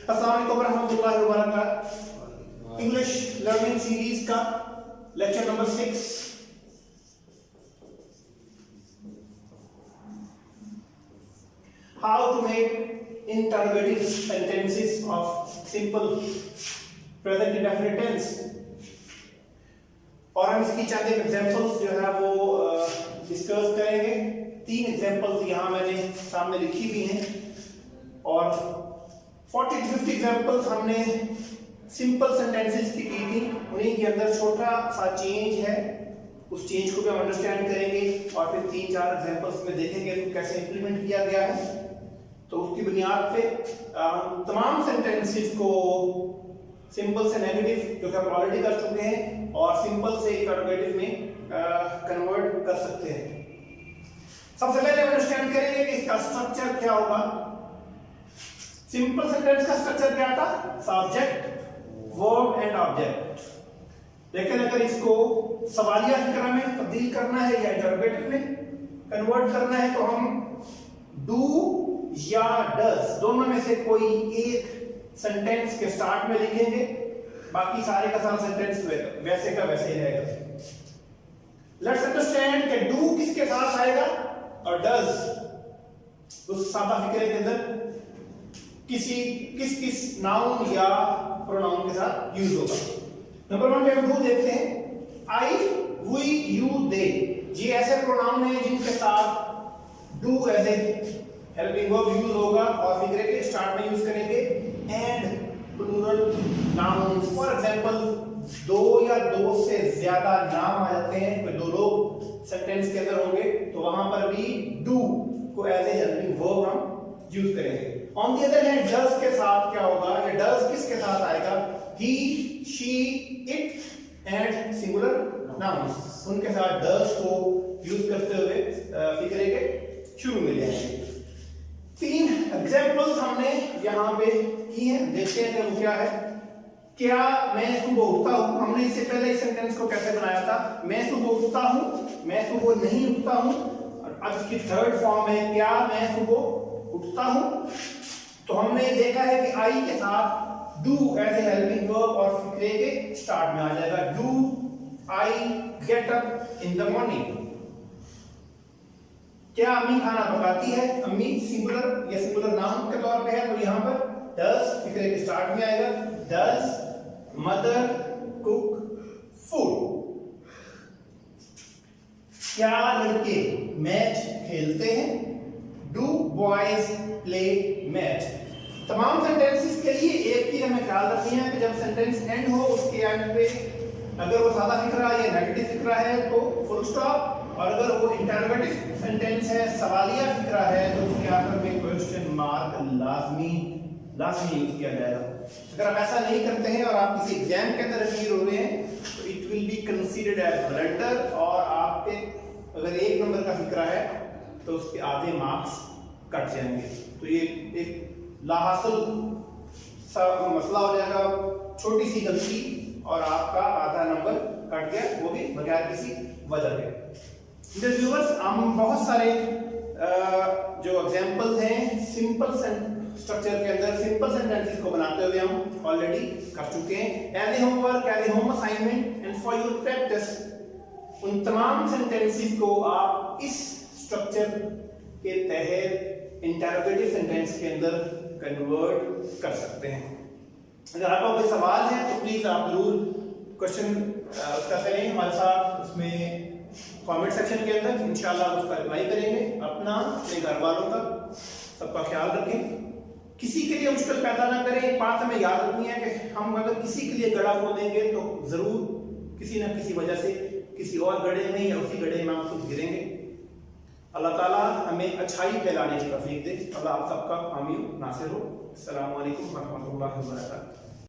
अस्सलाम वालेकुम रहमतुल्लाहि व बरकातहू। इंग्लिश लर्निंग सीरीज का lecture number 6। How to make interrogative sentences of simple present indefinite tense। और हम इसकी चंद एग्जांपल्स जो है वो डिस्कस करेंगे। 3 एग्जांपल्स यहाँ मैंने सामने लिखी हुई हैं और 40-50 एग्जांपल्स हमने सिंपल सेंटेंसेस की थी। उन्हीं के अंदर छोटा सा चेंज है, उस चेंज को भी हम अंडरस्टैंड करेंगे और फिर 3-4 एग्जांपल्स में देखेंगे कि कैसे इंप्लीमेंट किया गया है। तो उसकी बुनियाद पे तमाम सेंटेंसेस को सिंपल से नेगेटिव जो कि हम ऑलरेडी कर चुके हैं और सिंपल से इंटरोगेटिव में कन्वर्ट कर सकते हैं। सबसे पहले अंडरस्टैंड करेंगे कि इसका स्ट्रक्चर क्या होगा। सिंपल सेंटेंस का स्ट्रक्चर क्या था? Subject, verb and object. लेकिन अगर इसको सवालिया फिक्रा में तब्दील करना है या इंटरोगेटिव में कन्वर्ट करना है तो हम डू या डज दोनों में से कोई एक सेंटेंस के स्टार्ट में लिखेंगे, बाकी सारे का सारा सेंटेंस वैसे का वैसे ही रहेगा। लेट्स अंडरस्टैंड कि डू किसके साथ आएगा और डज उस सादा फिक्रे के अंदर किस नाउन या प्रोनाउन के साथ यूज होगा। नंबर 1 पे हम डू देखते हैं। आई, वी, यू, दे, ये ऐसे प्रोनाउन हैं जिनके साथ do as a helping verb use होगा और फिक्रे के स्टार्ट में यूज करेंगे। And plural nouns, for example 2 या 2 से ज्यादा नाम आ जाते हैं, कोई 2 लोग सेंटेंस के अंदर होंगे तो वहां पर भी डू को एज ए हेल्पिंग वर्ब हम यूज करेंगे। On the other hand does के साथ क्या होगा, या डज किसके साथ आएगा? He, she, it and singular nouns, उनके साथ डज को यूज करते हुए फिक्रे के शुरू में ले आएंगे। 3 एग्जांपल्स हमने यहाँ पे की हैं, देखते हैं कि वो क्या है। क्या मैं सुबह उठता हूँ, हमने इससे पहले इस सेंटेंस को कैसे बनाया था? मैं सुबह उठता हूँ, मैं सुबह नहीं उठता हूँ। अब इसकी थर्ड फॉर्म है क्या मैं सुबह उठता हूँ। तो हमने देखा है कि आई के साथ do as a helping verb और फिक्रे के स्टार्ट में आ जाएगा। Do I get up in the morning. क्या अम्मी खाना पकाती है? अम्मी सिंगुलर या सिंगुलर नाउन के तौर पे है तो यहाँ पर डज फिक्रे के स्टार्ट में आएगा। Does mother cook food. क्या लड़के मैच खेलते हैं? Do boys play match. तमाम सेंटेंसेस के लिए एक चीज हमें ख्याल रखनी है कि जब सेंटेंस एंड हो उसके एंड पे अगर वो सादा फिक्रा या नेगेटिव फिक्रा है तो फुल स्टॉप, और अगर वो इंटरोगेटिव सेंटेंस है, सवालिया फिक्रा है, तो उसके आखिर में क्वेश्चन मार्क लाजमी यूज किया जाएगा। अगर आप ऐसा नहीं करते हैं और आप किसी एग्जाम के अंदर अपीयर हो रहे हैं तो it will be considered as blunder और आपके अगर 1 नंबर का फिक्रा है तो उसके आधे मार्क्स कट जाएंगे। तो ये एक लाहासिल सा मसला हो जाएगा, छोटी सी गलती और आपका आधा नंबर कट गया, वो भी बगैर किसी वजह के। व्यूअर्स, हम बहुत सारे जो एग्जांपल्स हैं सिंपल स्ट्रक्चर के अंदर सिंपल सेंटेंसेस को बनाते हुए हम ऑलरेडी कर चुके हैं। As a homework, as a home assignment and for your practice, उन तमाम सेंटेंसेस को आप इस स्ट्रक्चर के तहत इंटरोगेटिव सेंटेंस के अंदर कन्वर्ट कर सकते हैं। अगर आपका कोई सवाल है तो प्लीज आप जरूर क्वेश्चन उसका करें हमारे साथ, उसमें कमेंट सेक्शन के अंदर इंशाल्लाह उसका रिप्लाई करेंगे। अपना, अपने घर वालों का, सबका ख्याल रखें, किसी के लिए मुश्किल पैदा ना करें। एक बात हमें याद रखनी है कि हम अगर किसी के लिए गड़ा खोदेंगे तो जरूर किसी न किसी वजह से किसी और गड्ढे में या उसी गड्ढे में हम खुद गिरेंगे। अल्लाह ताला हमें अच्छाई फैलाने की तौफीक दे। अल्लाह आप सबका हामी नासिर हो। अस्सलामु अलैकुम व रहमतुल्लाहि व बरकातहू।